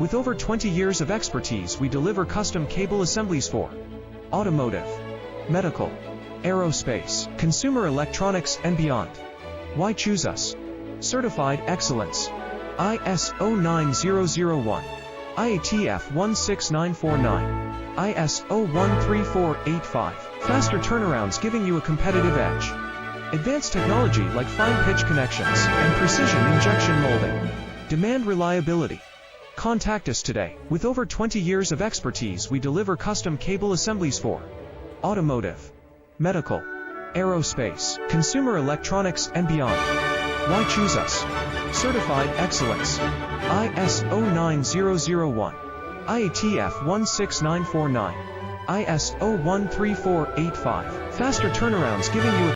With over 20 years of expertise, we deliver custom cable assemblies for automotive, medical, aerospace, consumer electronics, and beyond. Why choose us? Certified excellence. ISO 9001, IATF 16949, ISO 13485. Faster turnarounds giving you a competitive edge. Advanced technology like fine pitch connections and precision injection molding. Demand reliability. Contact us today. With over 20 years of expertise, we deliver custom cable assemblies for automotive, medical, aerospace, consumer electronics, and beyond. Why choose us? Certified excellence. ISO 9001, IATF 16949, ISO 13485. Faster turnarounds giving you a